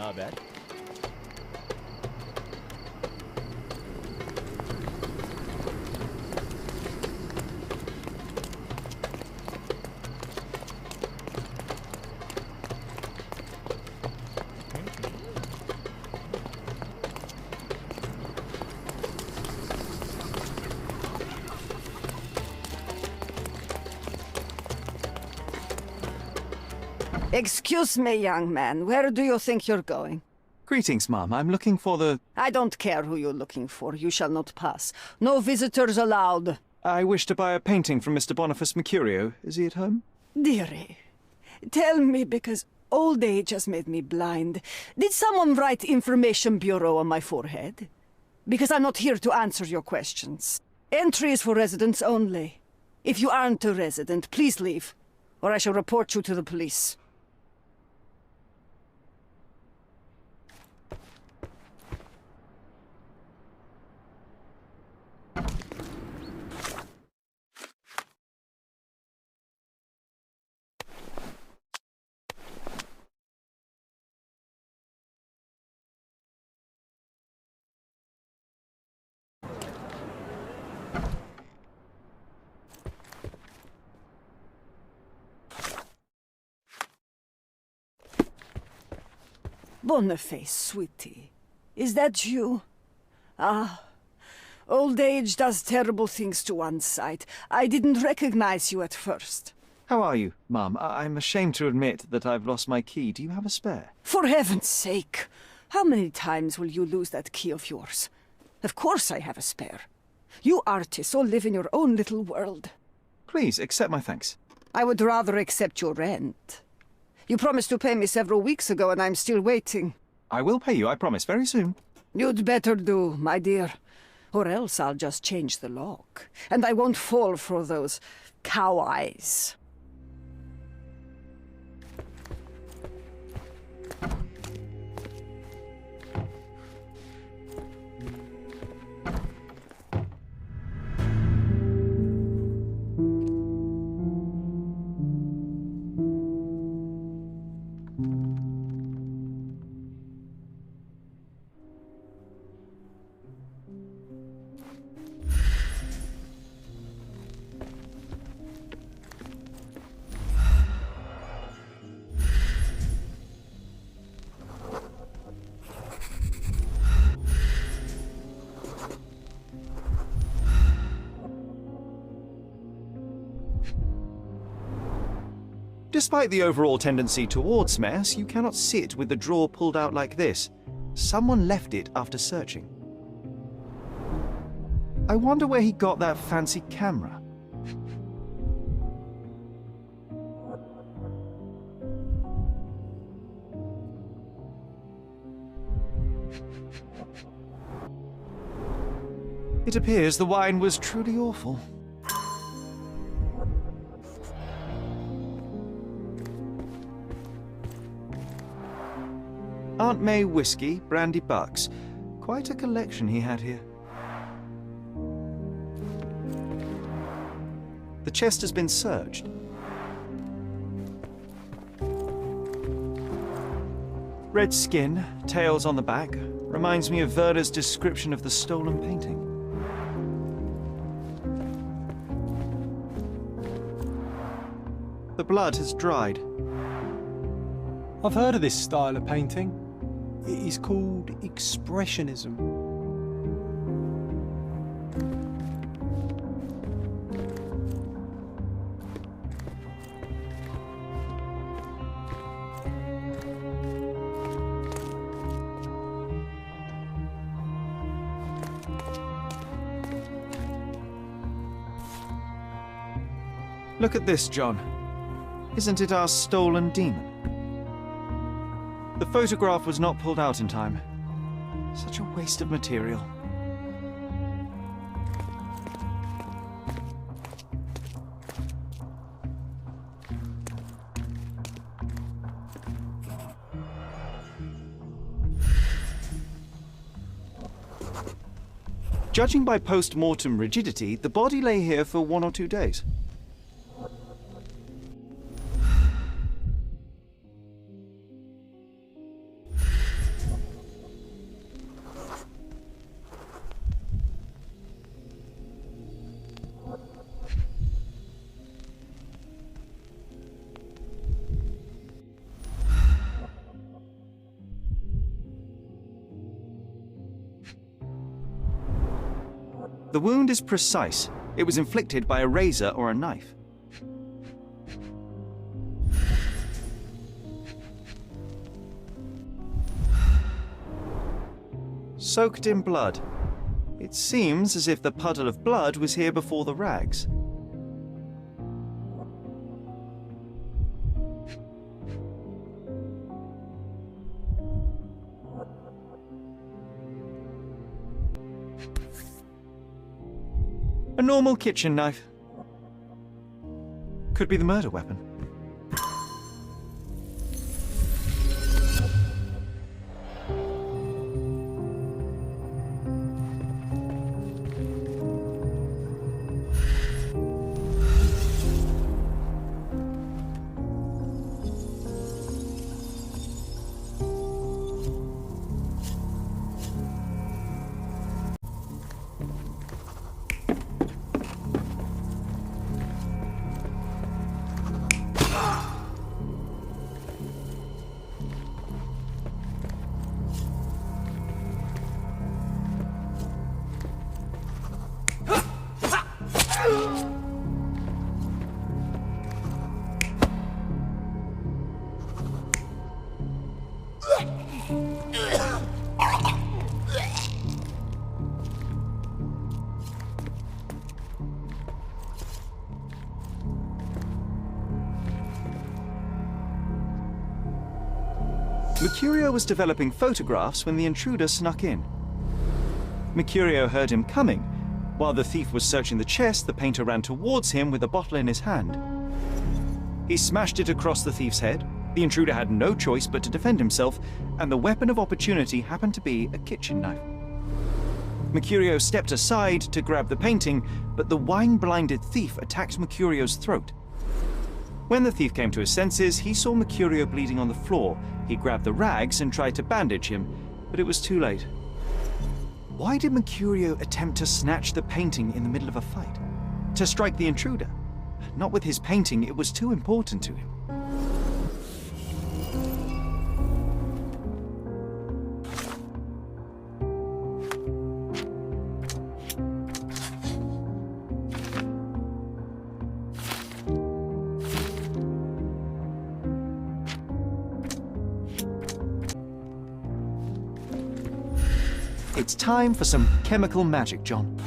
Not bad. Excuse me, young man. Where do you think you're going? Greetings, Mum. I'm looking for the... I don't care who you're looking for. You shall not pass. No visitors allowed. I wish to buy a painting from Mr. Boniface Mercurio. Is he at home? Dearie, tell me, because old age has made me blind. Did someone write Information Bureau on my forehead? Because I'm not here to answer your questions. Entry is for residents only. If you aren't a resident, please leave, or I shall report you to the police. Boniface, sweetie. Is that you? Ah, old age does terrible things to one's sight. I didn't recognize you at first. How are you, Mum? I'm ashamed to admit that I've lost my key. Do you have a spare? For heaven's sake! How many times will you lose that key of yours? Of course I have a spare. You artists all live in your own little world. Please, accept my thanks. I would rather accept your rent. You promised to pay me several weeks ago, and I'm still waiting. I will pay you, I promise, very soon. You'd better do, my dear. Or else I'll just change the lock. And I won't fall for those cow eyes. Despite the overall tendency towards mess, you cannot sit with the drawer pulled out like this. Someone left it after searching. I wonder where he got that fancy camera. It appears the wine was truly awful. Aunt May whiskey, brandy bucks. Quite a collection he had here. The chest has been searched. Red skin, tails on the back. Reminds me of Verda's description of the stolen painting. The blood has dried. I've heard of this style of painting. It is called Expressionism. Look at this, John. Isn't it our stolen demon? The photograph was not pulled out in time. Such a waste of material. Judging by post-mortem rigidity, the body lay here for 1 or 2 days. The wound is precise. It was inflicted by a razor or a knife. Soaked in blood. It seems as if the puddle of blood was here before the rags. A normal kitchen knife. Could be the murder weapon. Mercurio was developing photographs when the intruder snuck in. Mercurio heard him coming. While the thief was searching the chest, the painter ran towards him with a bottle in his hand. He smashed it across the thief's head. The intruder had no choice but to defend himself, and the weapon of opportunity happened to be a kitchen knife. Mercurio stepped aside to grab the painting, but the wine-blinded thief attacked Mercurio's throat. When the thief came to his senses, he saw Mercurio bleeding on the floor. He grabbed the rags and tried to bandage him, but it was too late. Why did Mercurio attempt to snatch the painting in the middle of a fight? To strike the intruder? Not with his painting, it was too important to him. It's time for some chemical magic, John.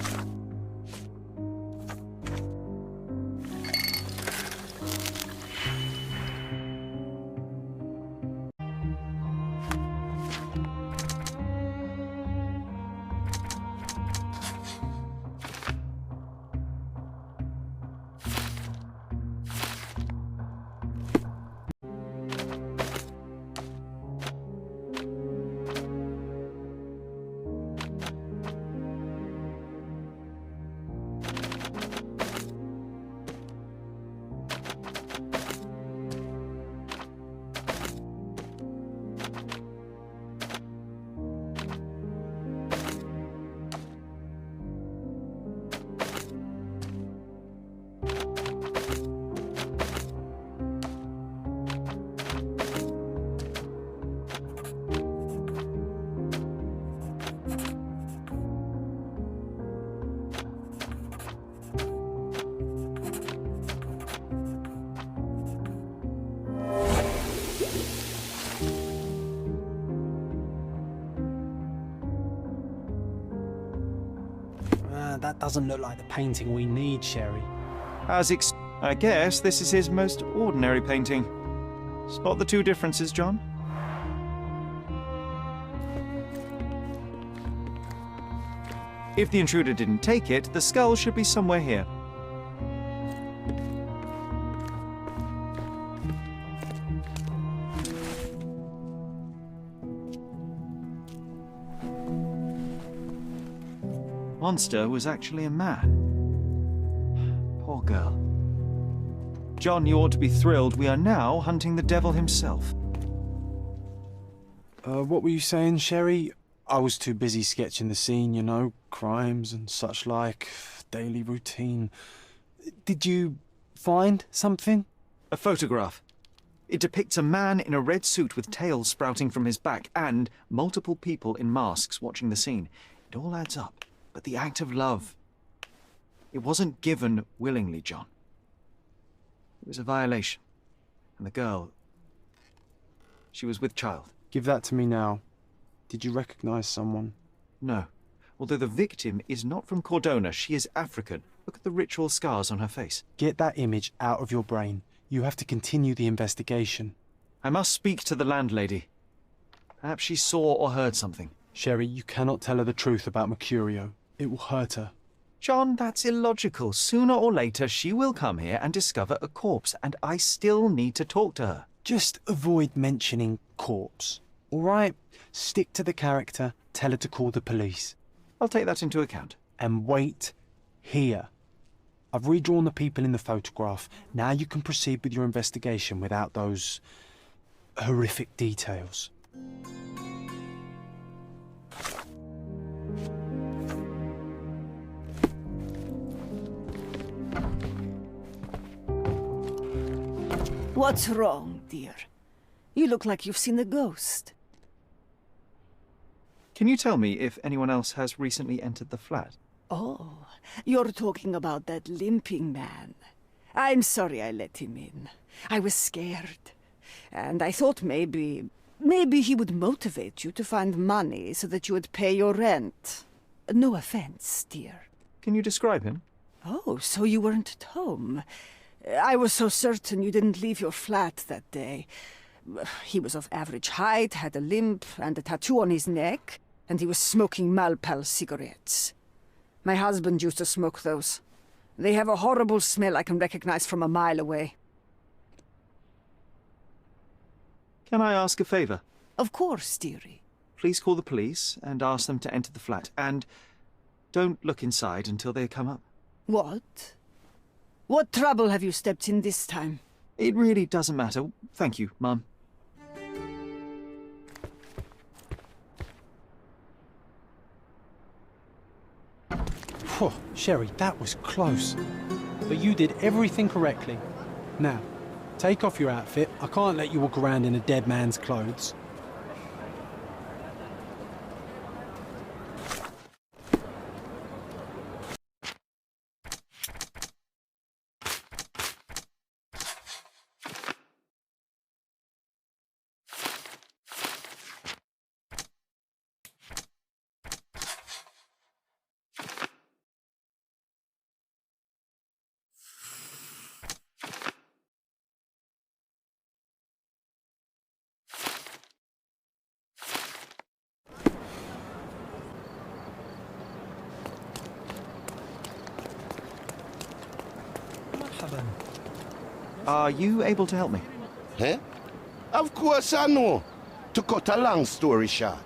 That doesn't look like the painting we need, Sherry. I guess this is his most ordinary painting. Spot the two differences, John? If the intruder didn't take it, the skull should be somewhere here. Monster was actually a man. Poor girl. John, you ought to be thrilled. We are now hunting the devil himself. What were you saying, Sherry? I was too busy sketching the scene, you know, crimes and such like, daily routine. Did you find something? A photograph. It depicts a man in a red suit with tails sprouting from his back and multiple people in masks watching the scene. It all adds up. But the act of love, it wasn't given willingly, John. It was a violation. And the girl, she was with child. Give that to me now. Did you recognize someone? No. Although the victim is not from Cordona, she is African. Look at the ritual scars on her face. Get that image out of your brain. You have to continue the investigation. I must speak to the landlady. Perhaps she saw or heard something. Sherry, you cannot tell her the truth about Mercurio. It will hurt her. John, that's illogical. Sooner or later, she will come here and discover a corpse, and I still need to talk to her. Just avoid mentioning corpse, all right? Stick to the character, tell her to call the police. I'll take that into account. And wait here. I've redrawn the people in the photograph. Now you can proceed with your investigation without those horrific details. What's wrong, dear? You look like you've seen a ghost. Can you tell me if anyone else has recently entered the flat? Oh, you're talking about that limping man. I'm sorry I let him in. I was scared. And I thought maybe he would motivate you to find money so that you would pay your rent. No offense, dear. Can you describe him? Oh, so you weren't at home. I was so certain you didn't leave your flat that day. He was of average height, had a limp and a tattoo on his neck, and he was smoking Malpal cigarettes. My husband used to smoke those. They have a horrible smell I can recognize from a mile away. Can I ask a favor? Of course, dearie. Please call the police and ask them to enter the flat, and don't look inside until they come up. What? What trouble have you stepped in this time? It really doesn't matter. Thank you, Mum. Phew, Sherry, that was close. But you did everything correctly. Now, take off your outfit. I can't let you walk around in a dead man's clothes. Are you able to help me? Eh? Of course I know. To cut a long story short.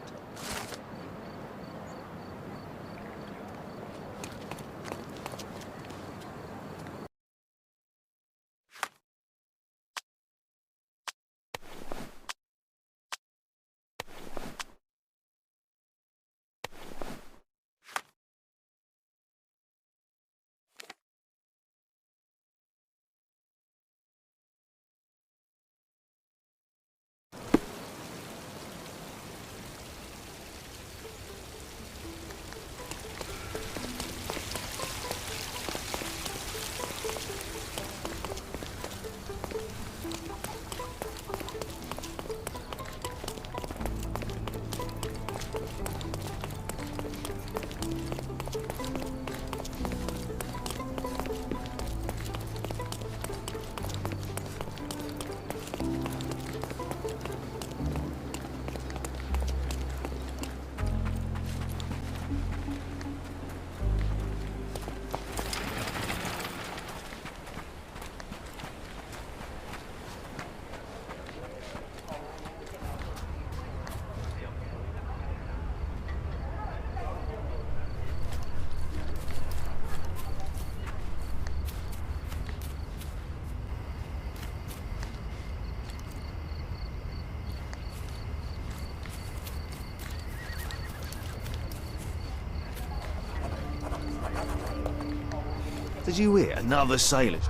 you hear? Another sailor.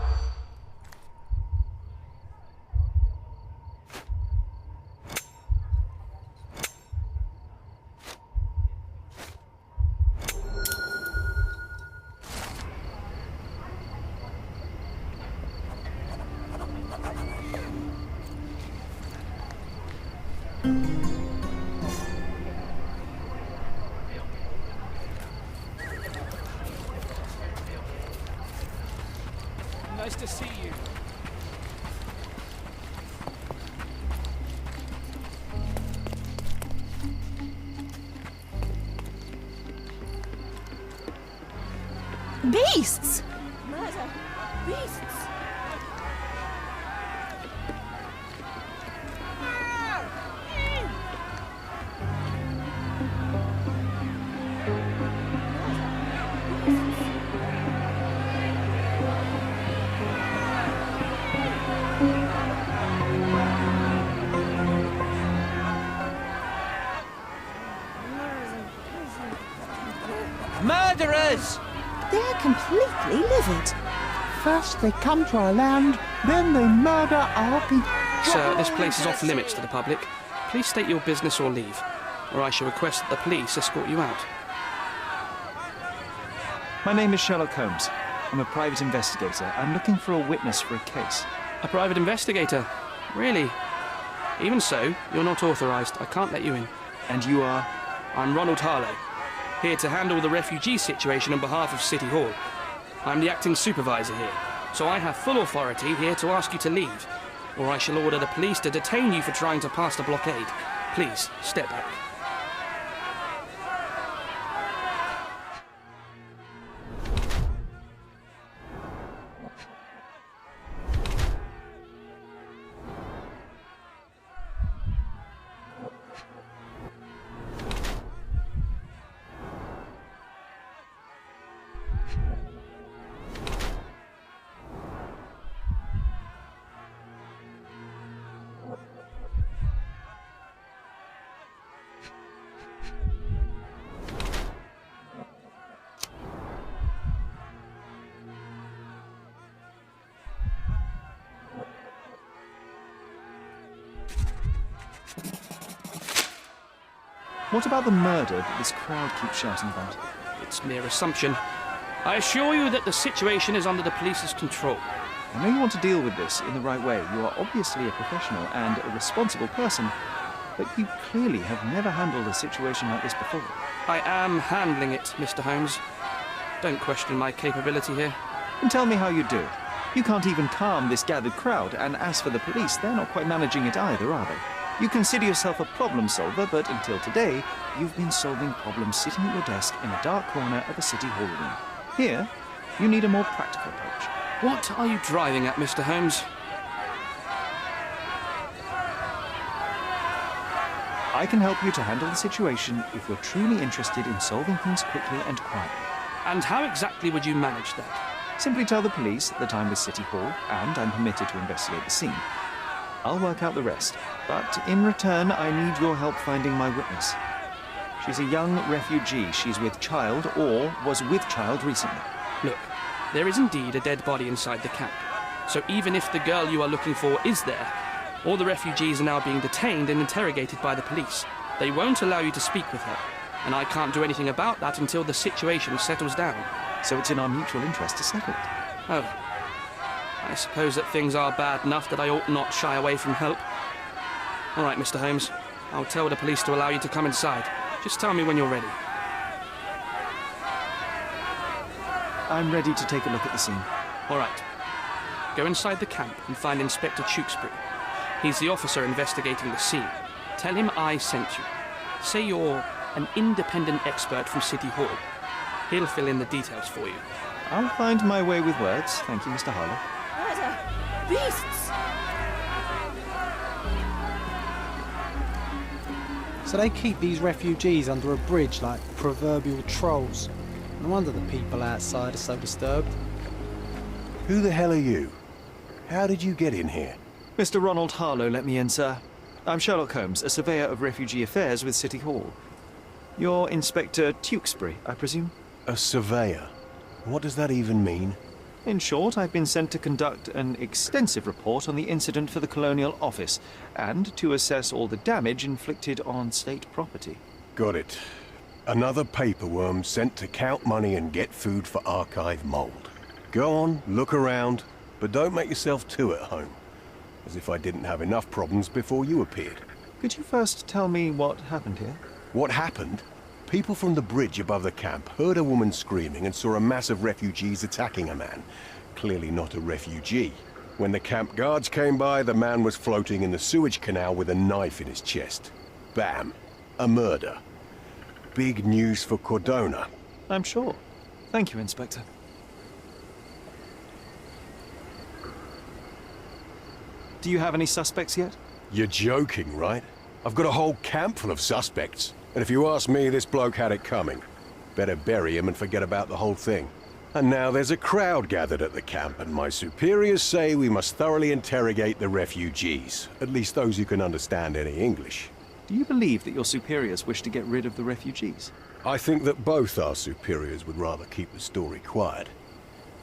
Nice to see you. Beasts! Murder! Beasts! Murderers! They're completely livid. First they come to our land, then they murder our people. Sir, this place is off limits to the public. Please state your business or leave, or I shall request that the police escort you out. My name is Sherlock Holmes. I'm a private investigator. I'm looking for a witness for a case. A private investigator? Really? Even so, you're not authorised. I can't let you in. And you are? I'm Ronald Harlow, here to handle the refugee situation on behalf of City Hall. I'm the acting supervisor here, so I have full authority here to ask you to leave, or I shall order the police to detain you for trying to pass the blockade. Please, step back. What about the murder that this crowd keeps shouting about? It's mere assumption. I assure you that the situation is under the police's control. I know you want to deal with this in the right way. You are obviously a professional and a responsible person, but you clearly have never handled a situation like this before. I am handling it, Mr. Holmes. Don't question my capability here. And tell me how you do it. You can't even calm this gathered crowd, and as for the police, they're not quite managing it either, are they? You consider yourself a problem solver, but until today, you've been solving problems sitting at your desk in a dark corner of a city hall room. Here, you need a more practical approach. What are you driving at, Mr. Holmes? I can help you to handle the situation if you're truly interested in solving things quickly and quietly. And how exactly would you manage that? Simply tell the police that I'm with City Hall and I'm permitted to investigate the scene. I'll work out the rest, but in return, I need your help finding my witness. She's a young refugee. She's with child or was with child recently. Look, there is indeed a dead body inside the camp. So even if the girl you are looking for is there, all the refugees are now being detained and interrogated by the police. They won't allow you to speak with her, and I can't do anything about that until the situation settles down. So it's in our mutual interest to settle it. Oh. I suppose that things are bad enough that I ought not shy away from help. All right, Mr. Holmes. I'll tell the police to allow you to come inside. Just tell me when you're ready. I'm ready to take a look at the scene. All right. Go inside the camp and find Inspector Tewkesbury. He's the officer investigating the scene. Tell him I sent you. Say you're an independent expert from City Hall. He'll fill in the details for you. I'll find my way with words. Thank you, Mr. Harlow. Murder! Beasts! So they keep these refugees under a bridge like proverbial trolls. No wonder the people outside are so disturbed. Who the hell are you? How did you get in here? Mr. Ronald Harlow let me in, sir. I'm Sherlock Holmes, a surveyor of refugee affairs with City Hall. You're Inspector Tewkesbury, I presume? A surveyor? What does that even mean? In short, I've been sent to conduct an extensive report on the incident for the Colonial Office and to assess all the damage inflicted on state property. Got it. Another paperworm sent to count money and get food for archive mold. Go on, look around, but don't make yourself too at home. As if I didn't have enough problems before you appeared. Could you first tell me what happened here? What happened? People from the bridge above the camp heard a woman screaming and saw a mass of refugees attacking a man. Clearly not a refugee. When the camp guards came by, the man was floating in the sewage canal with a knife in his chest. Bam. A murder. Big news for Cordona. I'm sure. Thank you, Inspector. Do you have any suspects yet? You're joking, right? I've got a whole camp full of suspects. And if you ask me, this bloke had it coming. Better bury him and forget about the whole thing. And now there's a crowd gathered at the camp, and my superiors say we must thoroughly interrogate the refugees. At least those who can understand any English. Do you believe that your superiors wish to get rid of the refugees? I think that both our superiors would rather keep the story quiet.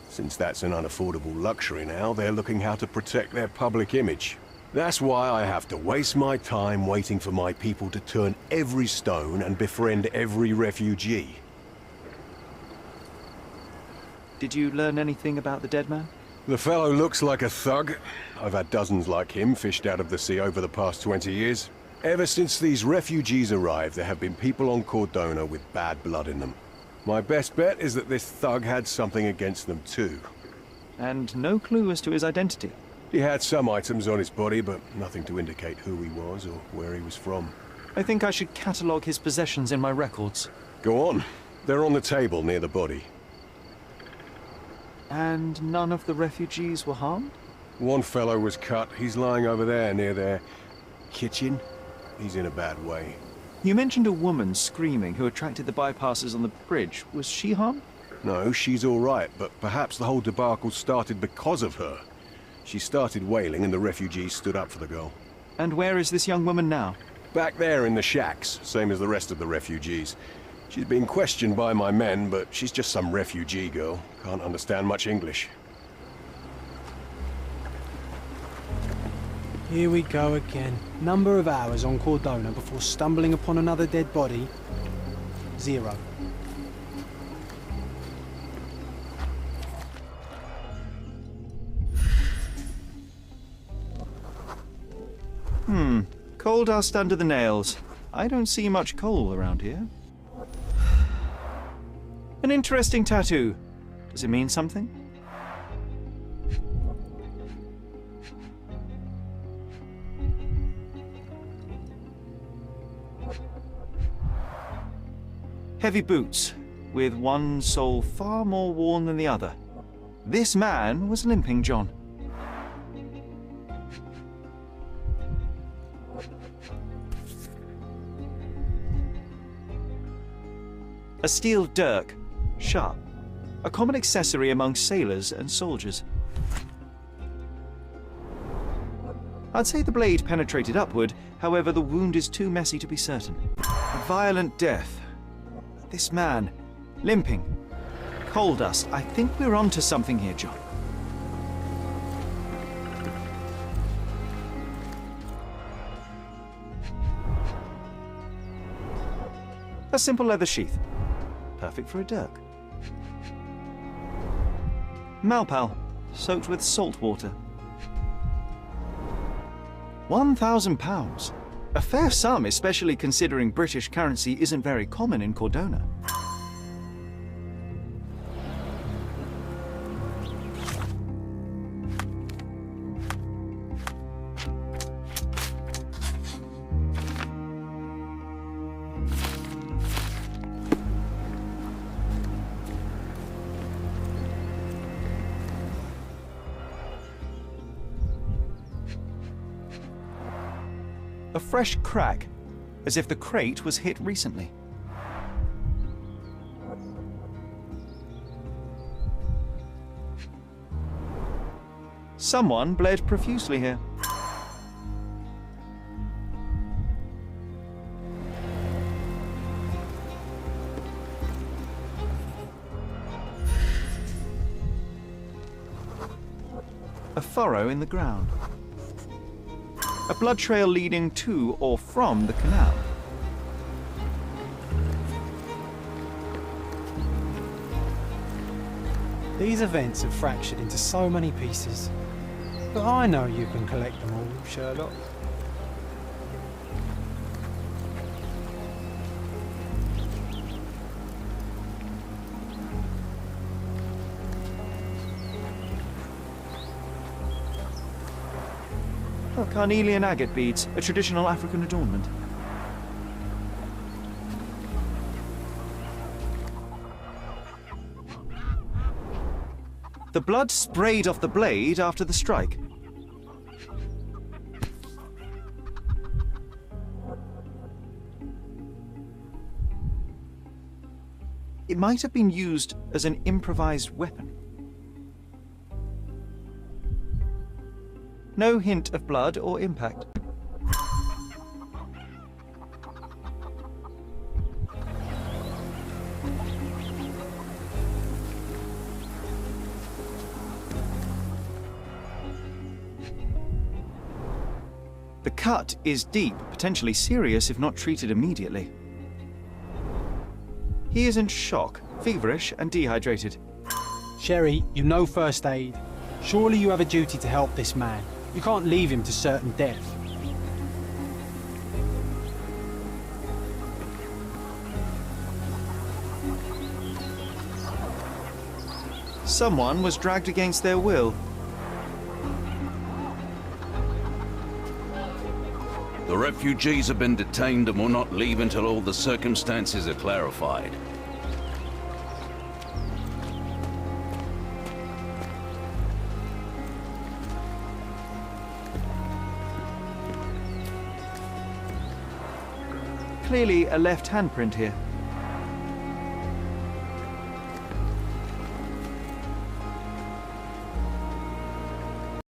Since that's an unaffordable luxury now, they're looking how to protect their public image. That's why I have to waste my time waiting for my people to turn every stone and befriend every refugee. Did you learn anything about the dead man? The fellow looks like a thug. I've had dozens like him fished out of the sea over the past 20 years. Ever since these refugees arrived, there have been people on Cordona with bad blood in them. My best bet is that this thug had something against them too. And no clue as to his identity? He had some items on his body, but nothing to indicate who he was or where he was from. I think I should catalogue his possessions in my records. Go on. They're on the table near the body. And none of the refugees were harmed? One fellow was cut. He's lying over there near their kitchen. He's in a bad way. You mentioned a woman screaming who attracted the bypassers on the bridge. Was she harmed? No, she's all right, but perhaps the whole debacle started because of her. She started wailing and the refugees stood up for the girl. And where is this young woman now? Back there in the shacks, same as the rest of the refugees. She's being questioned by my men, but she's just some refugee girl. Can't understand much English. Here we go again. Number of hours on Cordona before stumbling upon another dead body? 0. Coal dust under the nails. I don't see much coal around here. An interesting tattoo. Does it mean something? Heavy boots, with one sole far more worn than the other. This man was limping John. A steel dirk, sharp, a common accessory among sailors and soldiers. I'd say the blade penetrated upward, however the wound is too messy to be certain. A violent death. This man, limping, coal dust. I think we're onto something here, John. A simple leather sheath. Perfect for a dirk. Malpal, soaked with salt water. £1,000. A fair sum, especially considering British currency isn't very common in Cordona. A fresh crack, as if the crate was hit recently. Someone bled profusely here. furrow in the ground. A blood trail leading to or from the canal. These events have fractured into so many pieces. But I know you can collect them all, Sherlock. Oh, carnelian agate beads, a traditional African adornment. The blood sprayed off the blade after the strike. It might have been used as an improvised weapon. No hint of blood or impact. The cut is deep, potentially serious if not treated immediately. He is in shock, feverish and dehydrated. Sherry, you know first aid. Surely you have a duty to help this man. You can't leave him to certain death. Someone was dragged against their will. The refugees have been detained and will not leave until all the circumstances are clarified. Clearly a left handprint here.